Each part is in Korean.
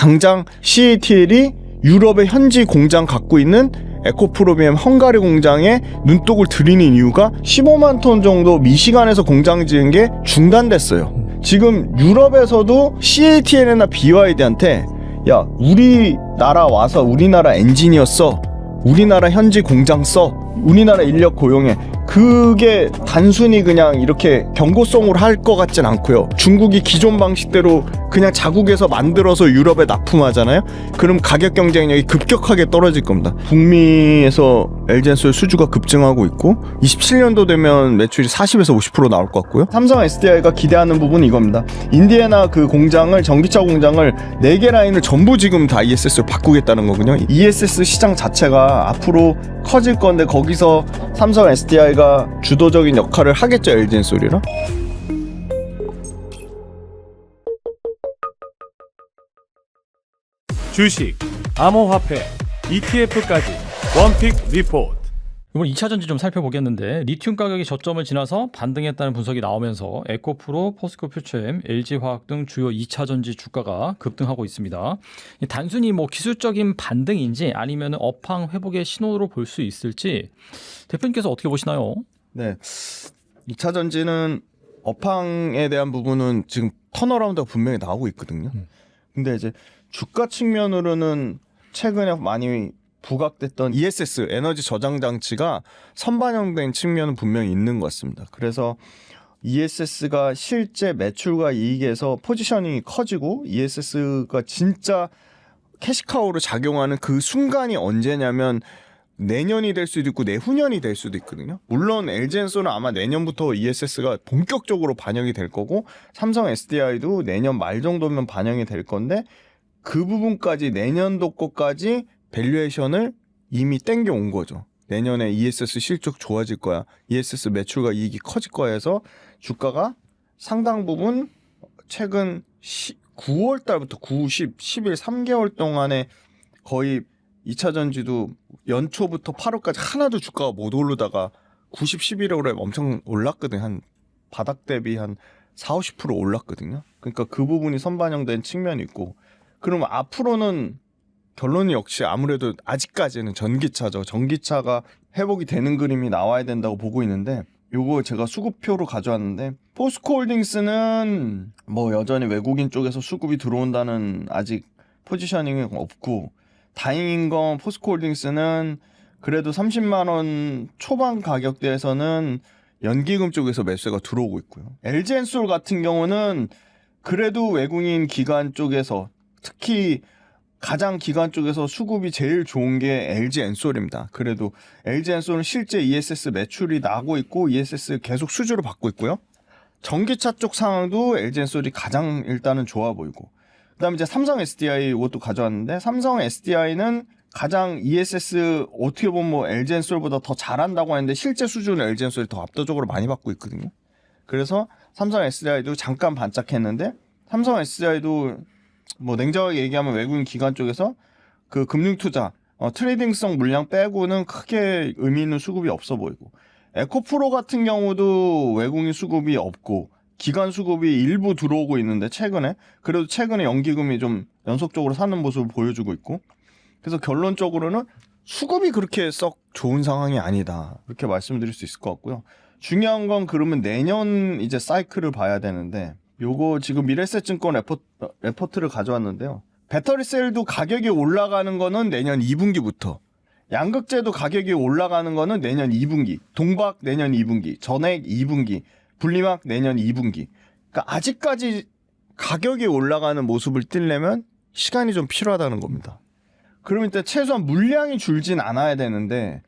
당장 CATL이 유럽의 현지 공장 갖고 있는 에코프로비엠 헝가리 공장에 눈독을 들이는 이유가 15만 톤 정도 미시간에서 공장 지은 게 중단됐어요. 지금 유럽에서도 CATL이나 BYD한테 야, 우리나라 와서 우리나라 엔지니어 써, 우리나라 현지 공장 써, 우리나라 인력 고용해. 그게 단순히 그냥 이렇게 경고성으로 할 것 같진 않고요. 중국이 기존 방식대로 그냥 자국에서 만들어서 유럽에 납품하잖아요. 그럼 가격 경쟁력이 급격하게 떨어질 겁니다. 북미에서 LG엔솔 수주가 급증하고 있고 27년도 되면 매출이 40에서 50% 나올 것 같고요. 삼성 SDI가 기대하는 부분은 이겁니다. 인디애나 그 공장을, 전기차 공장을 4개 라인을 전부 지금 다 ESS로 바꾸겠다는 거군요. ESS 시장 자체가 앞으로 커질 건데 거기서 삼성 SDI가 주도적인 역할을 하겠죠, LG엔솔이랑. 주식, 암호화폐, ETF까지 원픽 리포트. 이번 2차전지 좀 살펴보겠는데 리튬 가격이 저점을 지나서 반등했다는 분석이 나오면서 에코프로, 포스코 퓨처엠, LG화학 등 주요 2차전지 주가가 급등하고 있습니다. 단순히 뭐 기술적인 반등인지 아니면 업황 회복의 신호로 볼 수 있을지 대표님께서 어떻게 보시나요? 네, 2차전지는 업황에 대한 부분은 지금 턴어라운드가 분명히 나오고 있거든요. 근데 이제 주가 측면으로는 최근에 많이 부각됐던 ESS 에너지 저장 장치가 선반영된 측면은 분명히 있는 것 같습니다. 그래서 ESS가 실제 매출과 이익에서 포지셔닝이 커지고 ESS가 진짜 캐시카우로 작용하는 그 순간이 언제냐면 내년이 될 수도 있고 내후년이 될 수도 있거든요. 물론 LG엔솔은 아마 내년부터 ESS가 본격적으로 반영이 될 거고 삼성 SDI도 내년 말 정도면 반영이 될 건데 그 부분까지 내년도 거까지 밸류에이션을 이미 땡겨온 거죠. 내년에 ESS 실적 좋아질 거야. ESS 매출과 이익이 커질 거야 해서 주가가 상당 부분 최근 9월 달부터 9, 10, 11, 3개월 동안에 거의 2차전지도 연초부터 8월까지 하나도 주가가 못 오르다가 90, 11월에 엄청 올랐거든요. 한 바닥 대비 한 4, 50% 올랐거든요. 그러니까 그 부분이 선반영된 측면이 있고 그럼 앞으로는 결론이 역시 아무래도 아직까지는 전기차죠. 전기차가 회복이 되는 그림이 나와야 된다고 보고 있는데 요거 제가 수급표로 가져왔는데 포스코홀딩스는 뭐 여전히 외국인 쪽에서 수급이 들어온다는 아직 포지셔닝이 없고 다행인 건 포스코홀딩스는 그래도 30만 원 초반 가격대에서는 연기금 쪽에서 매수가 들어오고 있고요. LG엔솔 같은 경우는 그래도 외국인 기관 쪽에서 특히 가장 기관 쪽에서 수급이 제일 좋은 게 LG엔솔입니다. 그래도 LG엔솔은 실제 ESS 매출이 나고 있고 ESS 계속 수주를 받고 있고요. 전기차 쪽 상황도 LG엔솔이 가장 일단은 좋아 보이고 그다음에 이제 삼성 SDI 이것도 가져왔는데 삼성 SDI는 가장 ESS 어떻게 보면 뭐 LG엔솔보다 더 잘한다고 하는데 실제 수주는 LG엔솔이 더 압도적으로 많이 받고 있거든요. 그래서 삼성 SDI도 잠깐 반짝했는데 삼성 SDI도 뭐 냉정하게 얘기하면 외국인 기관 쪽에서 그 금융투자 트레이딩성 물량 빼고는 크게 의미 있는 수급이 없어 보이고 에코프로 같은 경우도 외국인 수급이 없고 기관 수급이 일부 들어오고 있는데 그래도 최근에 연기금이 좀 연속적으로 사는 모습을 보여주고 있고 그래서 결론적으로는 수급이 그렇게 썩 좋은 상황이 아니다 이렇게 말씀드릴 수 있을 것 같고요. 중요한 건 그러면 내년 이제 사이클을 봐야 되는데 요거 지금 미래에셋증권 레포트를 가져왔는데요. 배터리셀도 가격이 올라가는 거는 내년 2분기부터 양극재도 가격이 올라가는 거는 내년 2분기 동박 내년 2분기 전액 2분기 분리막 내년 2분기 그러니까 아직까지 가격이 올라가는 모습을 띠려면 시간이 좀 필요하다는 겁니다. 그러면 일단 최소한 물량이 줄진 않아야 되는데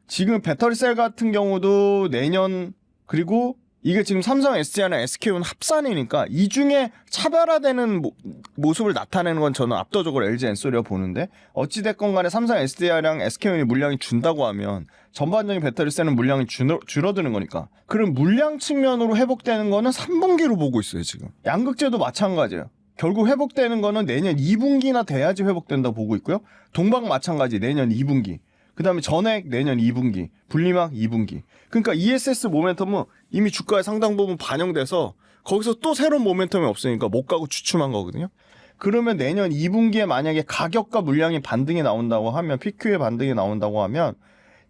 지금 배터리셀 같은 경우도 내년 그리고 이게 지금 삼성 SDI나 SK온 합산이니까 이 중에 차별화되는 모습을 나타내는 건 저는 압도적으로 LG엔솔이라고 보는데 어찌됐건 간에 삼성 SDI랑 SK온이 물량이 준다고 하면 전반적인 배터리셀은 물량이 줄어드는 거니까 그럼 물량 측면으로 회복되는 거는 3분기로 보고 있어요. 지금 양극재도 마찬가지예요. 결국 회복되는 거는 내년 2분기나 돼야지 회복된다고 보고 있고요. 동박 마찬가지 내년 2분기 그 다음에 전액 내년 2분기, 분리막 2분기. 그러니까 ESS 모멘텀은 이미 주가에 상당 부분 반영돼서 거기서 또 새로운 모멘텀이 없으니까 못 가고 주춤한 거거든요. 그러면 내년 2분기에 만약에 가격과 물량이 반등이 나온다고 하면 PQ의 반등이 나온다고 하면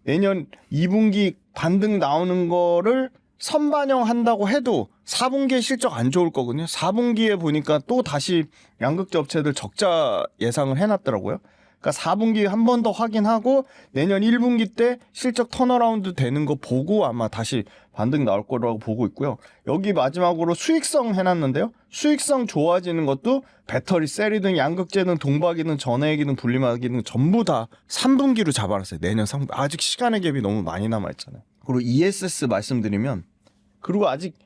내년 2분기 반등 나오는 거를 선반영한다고 해도 4분기에 실적 안 좋을 거거든요. 4분기에 보니까 또 다시 양극재 업체들 적자 예상을 해놨더라고요. 그러니까 4분기에 한 번 더 확인하고 내년 1분기 때 실적 턴어라운드 되는 거 보고 아마 다시 반등 나올 거라고 보고 있고요. 여기 마지막으로 수익성 해놨는데요. 수익성 좋아지는 것도 배터리 셀이든 양극재든 동박이든 전해액이든 분리막이든 전부 다 3분기로 잡아놨어요. 내년 3분기. 아직 시간의 갭이 너무 많이 남아있잖아요. 그리고 ESS 말씀드리면 그리고 아직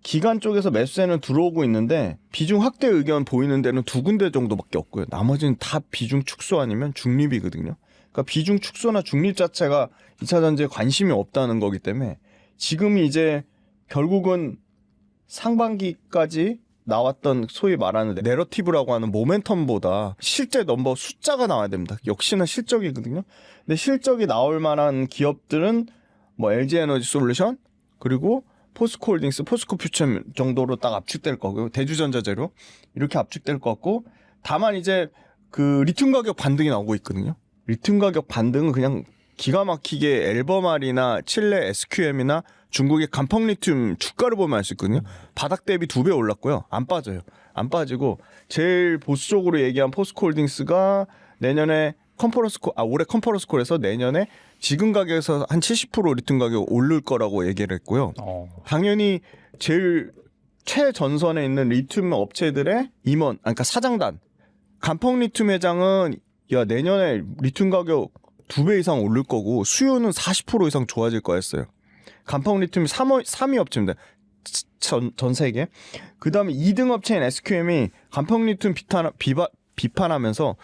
기관 쪽에서 매수세는 들어오고 있는데 비중 확대 의견 보이는 데는 2군데 정도밖에 없고요. 나머지는 다 비중 축소 아니면 중립이거든요. 그러니까 비중 축소나 중립 자체가 2차 전지에 관심이 없다는 거기 때문에 지금이 이제 결국은 상반기까지 나왔던 소위 말하는 내러티브라고 하는 모멘텀보다 실제 넘버 숫자가 나와야 됩니다. 역시나 실적이거든요. 근데 실적이 나올 만한 기업들은 뭐 LG에너지솔루션 그리고 포스코홀딩스, 포스코퓨처 정도로 딱 압축될 거고요. 대주전자재료 이렇게 압축될 것 같고 다만 이제 그 리튬 가격 반등이 나오고 있거든요. 리튬 가격 반등은 그냥 기가 막히게 앨범알이나 칠레 SQM이나 중국의 간펑 리튬 주가를 보면 알 수 있거든요. 바닥 대비 2배 올랐고요. 안 빠져요. 안 빠지고 제일 보수적으로 얘기한 포스코홀딩스가 내년에 올해 컨퍼런스콜에서 내년에 지금 가격에서 한 70% 리튬 가격 오를 거라고 얘기를 했고요. 당연히 제일 최전선에 있는 리튬 업체들의 임원, 그러니까 사장단, 간펑 리튬 회장은 야 내년에 리튬 가격 2배 이상 오를 거고 수요는 40% 이상 좋아질 거였어요. 간펑 리튬이 3위 업체입니다. 전 세계. 그 다음에 2등 업체인 SQM이 간펑 리튬 비판하면서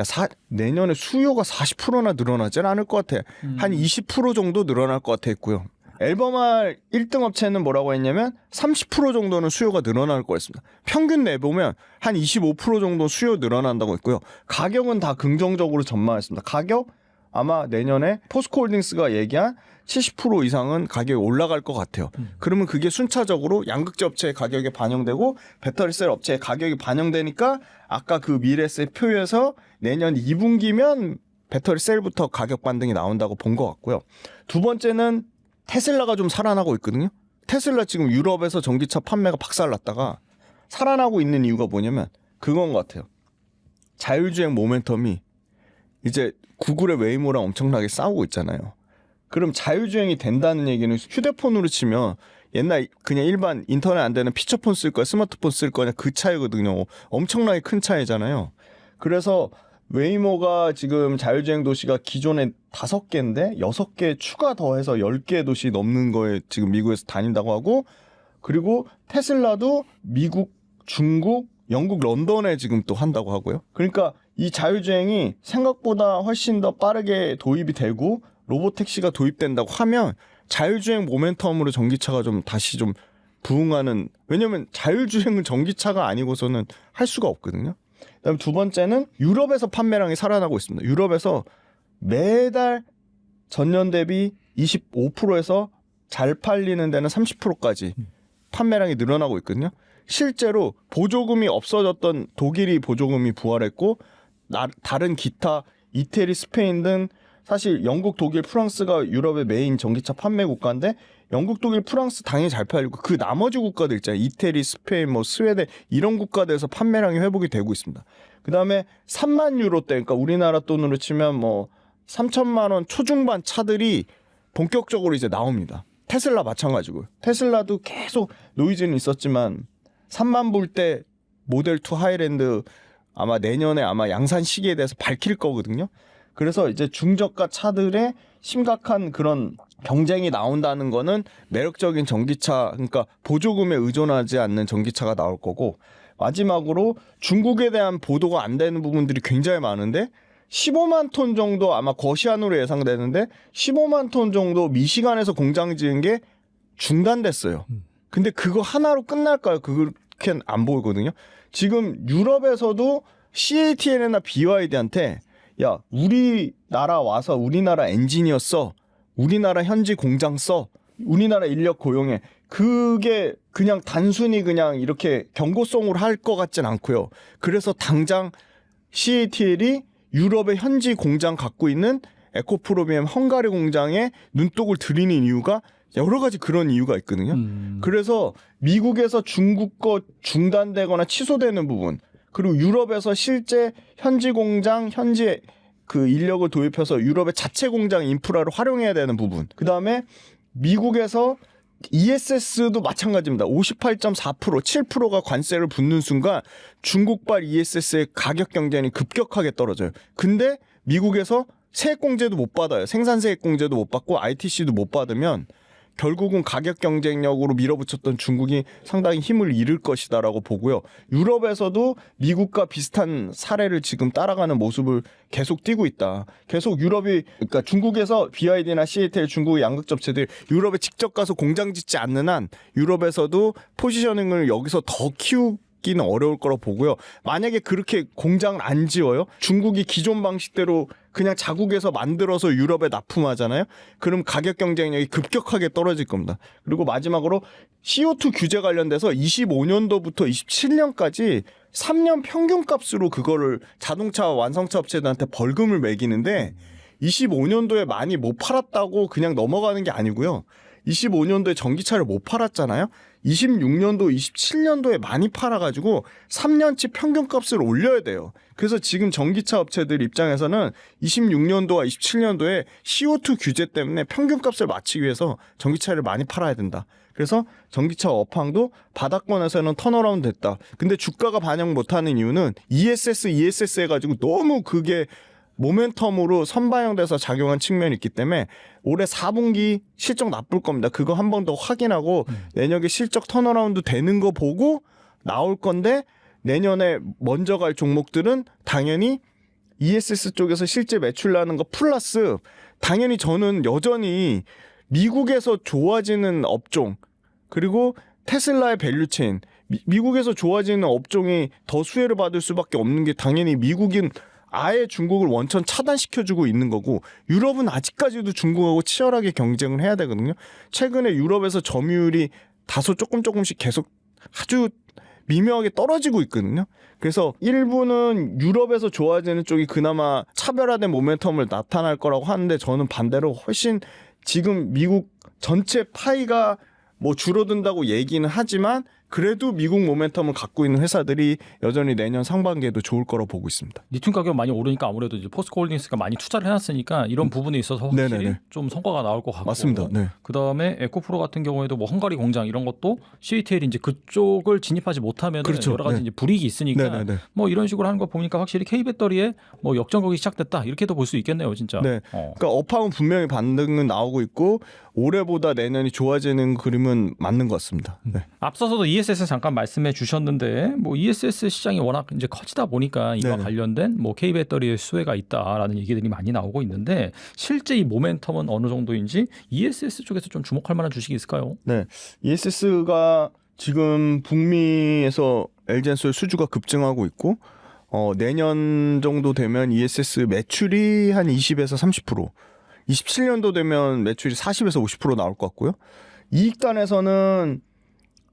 야, 내년에 수요가 40%나 늘어나진 않을 것 같아. 한 20% 정도 늘어날 것 같아 했고요. 앨범알 1등 업체는 뭐라고 했냐면 30% 정도는 수요가 늘어날 거였습니다. 평균 내보면 한 25% 정도 수요 늘어난다고 했고요. 가격은 다 긍정적으로 전망했습니다. 가격 아마 내년에 포스코홀딩스가 얘기한 70% 이상은 가격이 올라갈 것 같아요. 그러면 그게 순차적으로 양극재 업체의 가격에 반영되고 배터리셀 업체의 가격이 반영되니까 아까 그 미래세 표에서 내년 2분기면 배터리셀부터 가격 반등이 나온다고 본 것 같고요. 두 번째는 테슬라가 좀 살아나고 있거든요. 테슬라 지금 유럽에서 전기차 판매가 박살났다가 살아나고 있는 이유가 뭐냐면 그건 것 같아요. 자율주행 모멘텀이 이제 구글의 웨이모랑 엄청나게 싸우고 있잖아요. 그럼 자율주행이 된다는 얘기는 휴대폰으로 치면 옛날 그냥 일반 인터넷 안 되는 피처폰 쓸 거야 스마트폰 쓸 거냐 그 차이거든요. 엄청나게 큰 차이잖아요. 그래서 웨이모가 지금 자율주행 도시가 기존에 5개인데 6개 추가 더해서 10개 도시 넘는 거에 지금 미국에서 다닌다고 하고 그리고 테슬라도 미국, 중국, 영국 런던에 지금 또 한다고 하고요. 그러니까 이 자율주행이 생각보다 훨씬 더 빠르게 도입이 되고 로보택시가 도입된다고 하면 자율주행 모멘텀으로 전기차가 좀 다시 좀 부흥하는 왜냐면 자율주행은 전기차가 아니고서는 할 수가 없거든요. 그다음에 두 번째는 유럽에서 판매량이 살아나고 있습니다. 유럽에서 매달 전년 대비 25%에서 잘 팔리는 데는 30%까지 판매량이 늘어나고 있거든요. 실제로 보조금이 없어졌던 독일이 보조금이 부활했고 다른 기타 이태리, 스페인 등 사실 영국, 독일, 프랑스가 유럽의 메인 전기차 판매 국가인데 영국, 독일, 프랑스 당연히 잘 팔리고 그 나머지 국가들 있잖아요. 이태리, 스페인, 뭐 스웨덴 이런 국가들에서 판매량이 회복이 되고 있습니다. 그다음에 3만 유로대 그러니까 우리나라 돈으로 치면 뭐 3천만 원 초중반 차들이 본격적으로 이제 나옵니다. 테슬라 마찬가지고요. 테슬라도 계속 노이즈는 있었지만 3만 불대 모델 2 하이랜드 아마 내년에 아마 양산 시기에 대해서 밝힐 거거든요. 그래서 이제 중저가 차들의 심각한 그런 경쟁이 나온다는 거는 매력적인 전기차, 그러니까 보조금에 의존하지 않는 전기차가 나올 거고 마지막으로 중국에 대한 보도가 안 되는 부분들이 굉장히 많은데 15만 톤 정도 아마 거시안으로 예상되는데 15만 톤 정도 미시간에서 공장 지은 게 중단됐어요. 근데 그거 하나로 끝날까요? 그렇게 안 보이거든요. 지금 유럽에서도 CATL이나 BYD한테 야 우리나라 와서 우리나라 엔지니어 써 우리나라 현지 공장 써 우리나라 인력 고용해 그게 그냥 단순히 그냥 이렇게 경고성으로 할 것 같진 않고요. 그래서 당장 CATL이 유럽의 현지 공장 갖고 있는 에코프로비엠 헝가리 공장에 눈독을 들이는 이유가 여러 가지 그런 이유가 있거든요. 그래서 미국에서 중국 거 중단되거나 취소되는 부분, 그리고 유럽에서 실제 현지 공장, 현지 그 인력을 도입해서 유럽의 자체 공장 인프라를 활용해야 되는 부분. 그다음에 미국에서 ESS도 마찬가지입니다. 58.4%, 7%가 관세를 붙는 순간 중국발 ESS의 가격 경쟁이 급격하게 떨어져요. 근데 미국에서 세액공제도 못 받아요. 생산세액공제도 못 받고 ITC도 못 받으면 결국은 가격 경쟁력으로 밀어붙였던 중국이 상당히 힘을 잃을 것이다라고 보고요. 유럽에서도 미국과 비슷한 사례를 지금 따라가는 모습을 계속 띄고 있다. 계속 유럽이, 그러니까 중국에서 BYD나 CATL 중국의 양극 접체들 유럽에 직접 가서 공장 짓지 않는 한 유럽에서도 포지셔닝을 여기서 더 키우기는 어려울 거라고 보고요. 만약에 그렇게 공장을 안 지어요? 중국이 기존 방식대로 그냥 자국에서 만들어서 유럽에 납품하잖아요. 그럼 가격 경쟁력이 급격하게 떨어질 겁니다. 그리고 마지막으로 CO2 규제 관련돼서 25년도부터 27년까지 3년 평균값으로 그거를 자동차 완성차 업체들한테 벌금을 매기는데 25년도에 많이 못 팔았다고 그냥 넘어가는 게 아니고요. 25년도에 전기차를 못 팔았잖아요. 26년도, 27년도에 많이 팔아가지고 3년치 평균값을 올려야 돼요. 그래서 지금 전기차 업체들 입장에서는 26년도와 27년도에 CO2 규제 때문에 평균값을 맞추기 위해서 전기차를 많이 팔아야 된다. 그래서 전기차 업황도 바닥권에서는 턴어라운드 됐다. 근데 주가가 반영 못하는 이유는 ESS 해가지고 너무 그게 모멘텀으로 선반영돼서 작용한 측면이 있기 때문에 올해 4분기 실적 나쁠 겁니다. 그거 한 번 더 확인하고 내년에 실적 턴어라운드 되는 거 보고 나올 건데 내년에 먼저 갈 종목들은 당연히 ESS 쪽에서 실제 매출 나는 거 플러스 당연히 저는 여전히 미국에서 좋아지는 업종 그리고 테슬라의 밸류체인 미국에서 좋아지는 업종이 더 수혜를 받을 수밖에 없는 게 당연히 미국인 아예 중국을 원천 차단시켜주고 있는 거고 유럽은 아직까지도 중국하고 치열하게 경쟁을 해야 되거든요. 최근에 유럽에서 점유율이 다소 조금씩 계속 아주 미묘하게 떨어지고 있거든요. 그래서 일부는 유럽에서 좋아지는 쪽이 그나마 차별화된 모멘텀을 나타날 거라고 하는데 저는 반대로 훨씬 지금 미국 전체 파이가 뭐 줄어든다고 얘기는 하지만 그래도 미국 모멘텀을 갖고 있는 회사들이 여전히 내년 상반기에도 좋을 거라고 보고 있습니다. 리튬 가격 많이 오르니까 아무래도 이제 포스코홀딩스가 많이 투자를 해놨으니까 이런 부분에 있어서 확실히 네네네. 좀 성과가 나올 것 같고 맞습니다. 네. 그다음에 에코프로 같은 경우에도 뭐 헝가리 공장 이런 것도 CATL이 이제 그쪽을 진입하지 못하면 그렇죠. 여러 가지 네. 이제 불이익이 있으니까 네네네. 뭐 이런 식으로 하는 거 보니까 확실히 K 배터리에 뭐 역전극이 시작됐다 이렇게도 볼 수 있겠네요, 진짜. 네. 그러니까 업황은 분명히 반등은 나오고 있고 올해보다 내년이 좋아지는 그림은 맞는 것 같습니다. 네. 앞서서도 ESS 잠깐 말씀해 주셨는데 뭐 ESS 시장이 워낙 이제 커지다 보니까 이와 네네. 관련된 뭐 K 배터리의 수혜가 있다라는 얘기들이 많이 나오고 있는데 실제 이 모멘텀은 어느 정도인지 ESS 쪽에서 좀 주목할 만한 주식이 있을까요? 네. ESS가 지금 북미에서 LG엔솔 수주가 급증하고 있고 내년 정도 되면 ESS 매출이 한 20에서 30%, 27년도 되면 매출이 40에서 50% 나올 것 같고요. 이익단에서는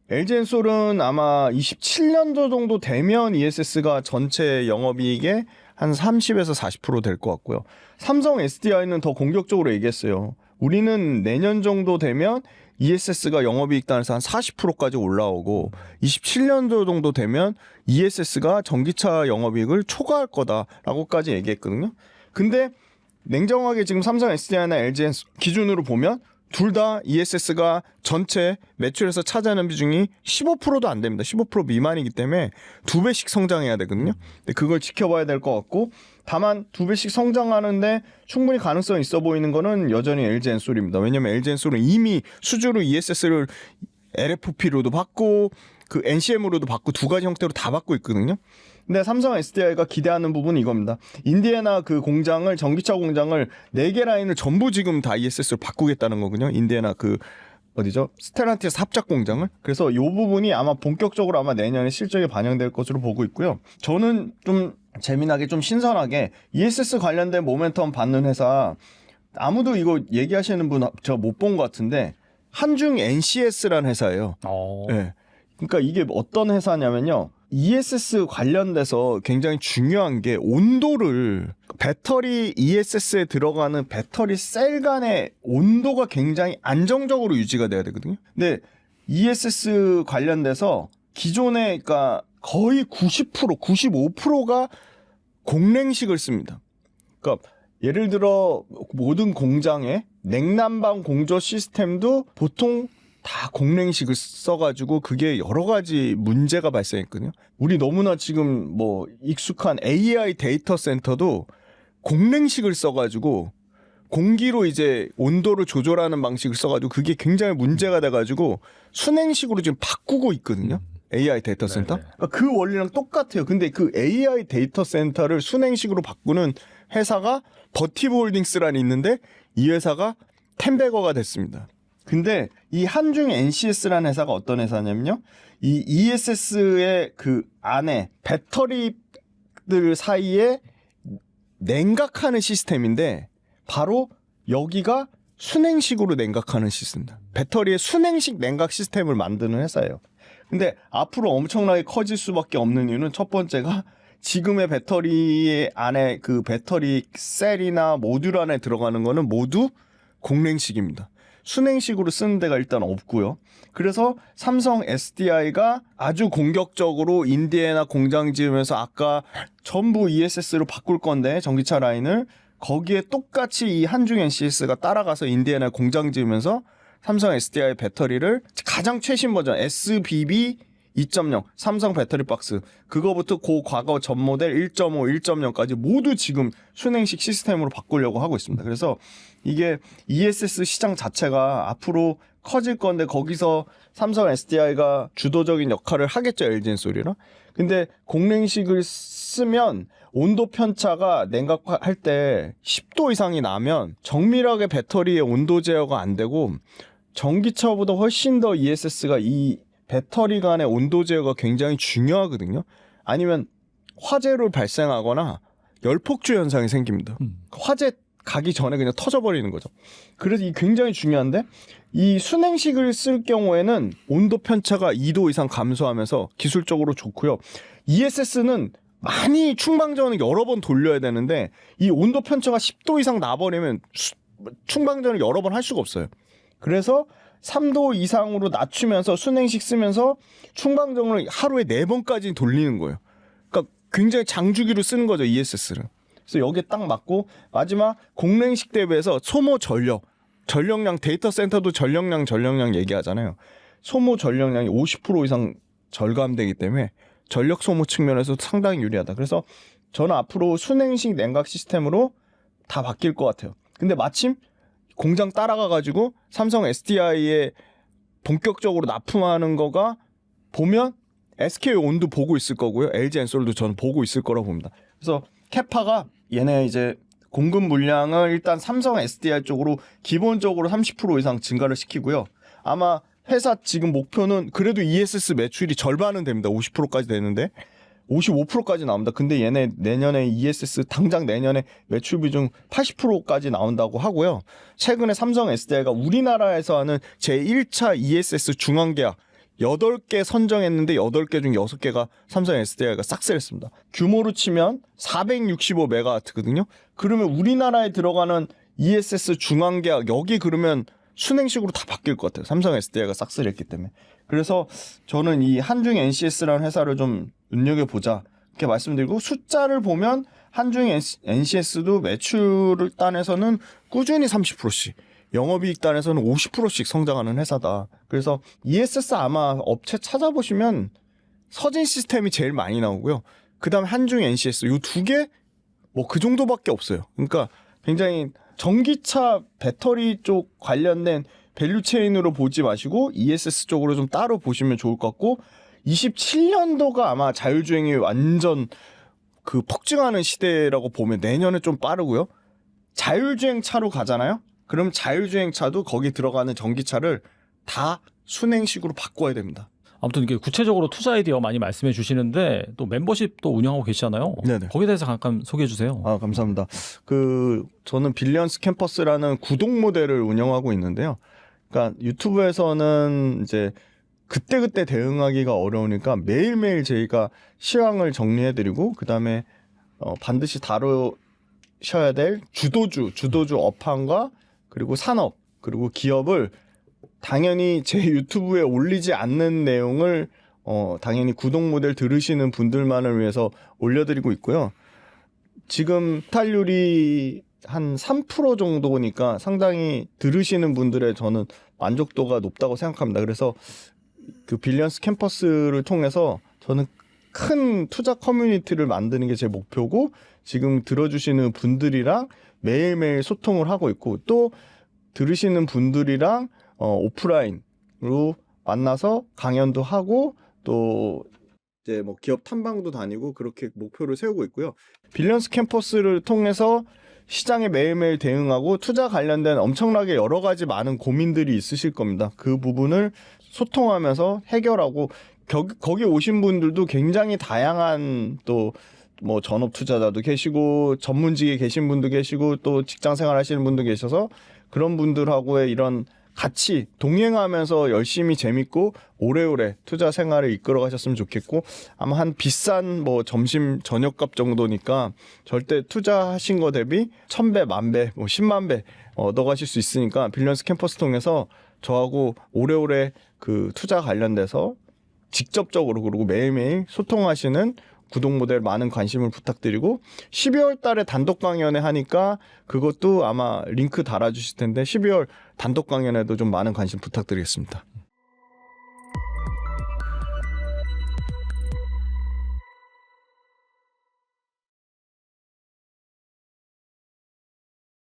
LG엔솔은 아마 27년도 정도 되면 ESS가 전체 영업이익의 한 30에서 40% 될 것 같고요. 삼성 SDI는 더 공격적으로 얘기했어요. 우리는 내년 정도 되면 ESS가 영업이익단에서 한 40%까지 올라오고 27년도 정도 되면 ESS가 전기차 영업이익을 초과할 거다라고까지 얘기했거든요. 근데 냉정하게 지금 삼성 SDI나 LG엔솔 기준으로 보면 둘 다 ESS가 전체 매출에서 차지하는 비중이 15%도 안 됩니다. 15% 미만이기 때문에 2배씩 성장해야 되거든요. 근데 그걸 지켜봐야 될 것 같고 다만 2배씩 성장하는데 충분히 가능성이 있어 보이는 거는 여전히 LG엔솔입니다. 왜냐하면 LG엔솔은 이미 수주로 ESS를 LFP로도 받고 그 NCM으로도 받고 두 가지 형태로 다 받고 있거든요. 근데 삼성 SDI가 기대하는 부분은 이겁니다. 인디애나 그 공장을 전기차 공장을 4개 라인을 전부 지금 다 ESS로 바꾸겠다는 거군요. 인디애나 그 어디죠? 스텔란티스 합작 공장을. 그래서 이 부분이 아마 본격적으로 아마 내년에 실적에 반영될 것으로 보고 있고요. 저는 좀 재미나게 좀 신선하게 ESS 관련된 모멘텀 받는 회사 아무도 이거 얘기하시는 분 저 못 본 것 같은데 한중 NCS라는 회사예요. 네. 그러니까 이게 어떤 회사냐면요. ESS 관련돼서 굉장히 중요한 게 온도를 배터리 ESS에 들어가는 배터리 셀 간의 온도가 굉장히 안정적으로 유지가 돼야 되거든요. 근데 ESS 관련돼서 기존에 그러니까 거의 90%, 95%가 공랭식을 씁니다. 그러니까 예를 들어 모든 공장의 냉난방 공조 시스템도 보통 다 공랭식을 써가지고 그게 여러 가지 문제가 발생했거든요. 우리 너무나 지금 뭐 익숙한 AI 데이터 센터도 공랭식을 써가지고 공기로 이제 온도를 조절하는 방식을 써가지고 그게 굉장히 문제가 돼가지고 순행식으로 지금 바꾸고 있거든요. AI 데이터 센터. 그러니까 그 원리랑 똑같아요. 근데 그 AI 데이터 센터를 순행식으로 바꾸는 회사가 버티브 홀딩스라는 있는데 이 회사가 텐베거가 됐습니다. 근데 이 한중 NCS라는 회사가 어떤 회사냐면요. 이 ESS의 그 안에 배터리들 사이에 냉각하는 시스템인데 바로 여기가 순행식으로 냉각하는 시스템입니다. 배터리의 순행식 냉각 시스템을 만드는 회사예요. 근데 앞으로 엄청나게 커질 수밖에 없는 이유는 첫 번째가 지금의 배터리 안에 그 배터리 셀이나 모듈 안에 들어가는 거는 모두 공랭식입니다. 순행식으로 쓰는 데가 일단 없고요. 그래서 삼성 SDI가 아주 공격적으로 인디애나 공장 지으면서 아까 전부 ESS로 바꿀 건데 전기차 라인을 거기에 똑같이 이 한중 NCS가 따라가서 인디애나 공장 지으면서 삼성 SDI 배터리를 가장 최신 버전 SBB 2.0 삼성 배터리 박스 그거부터 그 과거 전 모델 1.5, 1.0까지 모두 지금 순행식 시스템으로 바꾸려고 하고 있습니다. 그래서 이게 ESS 시장 자체가 앞으로 커질 건데 거기서 삼성 SDI가 주도적인 역할을 하겠죠. LG엔솔이랑. 근데 공랭식을 쓰면 온도 편차가 냉각할 때 10도 이상이 나면 정밀하게 배터리의 온도 제어가 안 되고 전기차보다 훨씬 더 ESS가 이 배터리 간의 온도 제어가 굉장히 중요하거든요. 아니면 화재를 발생하거나 열폭주 현상이 생깁니다. 화재 가기 전에 그냥 터져버리는 거죠. 그래서 이 굉장히 중요한데 이 순행식을 쓸 경우에는 온도 편차가 2도 이상 감소하면서 기술적으로 좋고요. ESS는 많이 충방전을 여러 번 돌려야 되는데 이 온도 편차가 10도 이상 나버리면 충방전을 여러 번 할 수가 없어요. 그래서 3도 이상으로 낮추면서 순행식 쓰면서 충방전을 하루에 4번까지 돌리는 거예요. 그러니까 굉장히 장주기로 쓰는 거죠, ESS를. 그래서 여기에 딱 맞고 마지막 공랭식 대비해서 소모 전력량 데이터 센터도 전력량 얘기하잖아요. 소모 전력량이 50% 이상 절감되기 때문에 전력 소모 측면에서 상당히 유리하다. 그래서 저는 앞으로 순행식 냉각 시스템으로 다 바뀔 것 같아요. 근데 마침 공장 따라가가지고 삼성 SDI에 본격적으로 납품하는 거가 보면 SK 온도 보고 있을 거고요. LG엔솔도 저는 보고 있을 거라고 봅니다. 그래서 캐파가 얘네 이제 공급 물량을 일단 삼성 SDI 쪽으로 기본적으로 30% 이상 증가를 시키고요. 아마 회사 지금 목표는 그래도 ESS 매출이 절반은 됩니다. 50%까지 되는데 55%까지 나옵니다. 근데 얘네 내년에 ESS 당장 내년에 매출 비중 80%까지 나온다고 하고요. 최근에 삼성 SDI가 우리나라에서 하는 제1차 ESS 중앙계약 8개 선정했는데 8개 중 6개가 삼성 SDI가 싹쓸이했습니다. 규모로 치면 465메가와트거든요. 그러면 우리나라에 들어가는 ESS 중앙계약 여기 그러면 순행식으로 다 바뀔 것 같아요. 삼성 SDI가 싹쓸이했기 때문에. 그래서 저는 이 한중 NCS라는 회사를 좀 눈여겨보자 이렇게 말씀드리고 숫자를 보면 한중 NCS도 매출 단에서는 꾸준히 30%씩 영업이익 단에서는 50%씩 성장하는 회사다. 그래서 ESS 아마 업체 찾아보시면 서진 시스템이 제일 많이 나오고요. 그 다음에 한중 NCS 이 두 개 뭐 그 정도밖에 없어요. 그러니까 굉장히 전기차 배터리 쪽 관련된 밸류체인으로 보지 마시고 ESS 쪽으로 좀 따로 보시면 좋을 것 같고 27년도가 아마 자율주행이 완전 그 폭증하는 시대라고 보면 내년에 좀 빠르고요. 자율주행 차로 가잖아요. 그럼 자율주행 차도 거기 들어가는 전기차를 다 순행식으로 바꿔야 됩니다. 아무튼 이게 구체적으로 투자 아이디어 많이 말씀해 주시는데 또 멤버십도 운영하고 계시잖아요. 네네. 거기에 대해서 잠깐 소개해 주세요. 아, 감사합니다. 저는 빌리언스 캠퍼스라는 구독 모델을 운영하고 있는데요. 그러니까 유튜브에서는 이제 그때그때 대응하기가 어려우니까 매일매일 저희가 시황을 정리해드리고 그다음에 반드시 다루셔야 될 주도주 업황과 그리고 산업 그리고 기업을 당연히 제 유튜브에 올리지 않는 내용을 당연히 구독 모델 들으시는 분들만을 위해서 올려드리고 있고요. 지금 탈률이 한 3% 정도니까 상당히 들으시는 분들의 저는 만족도가 높다고 생각합니다. 그래서 그 빌리언스 캠퍼스를 통해서 저는 큰 투자 커뮤니티를 만드는 게 제 목표고 지금 들어주시는 분들이랑 매일매일 소통을 하고 있고 또 들으시는 분들이랑 오프라인으로 만나서 강연도 하고 또 이제 뭐 기업 탐방도 다니고 그렇게 목표를 세우고 있고요. 빌리언스 캠퍼스를 통해서 시장에 매일매일 대응하고 투자 관련된 엄청나게 여러 가지 많은 고민들이 있으실 겁니다. 그 부분을 소통하면서 해결하고 거기 오신 분들도 굉장히 다양한 또 뭐 전업 투자자도 계시고 전문직에 계신 분도 계시고 또 직장 생활 하시는 분도 계셔서 그런 분들하고의 이런 같이 동행하면서 열심히 재밌고 오래오래 투자 생활을 이끌어 가셨으면 좋겠고 아마 한 비싼 뭐 점심 저녁값 정도니까 절대 투자하신 거 대비 1000배, 10,000배, 뭐 10만 배 얻어가실 수 있으니까 빌리언스 캠퍼스 통해서 저하고 오래오래 그 투자 관련돼서 직접적으로 그리고 매일매일 소통하시는 구독 모델 많은 관심을 부탁드리고 12월 달에 단독 강연회 하니까 그것도 아마 링크 달아주실 텐데 12월 단독 강연에도 좀 많은 관심 부탁드리겠습니다.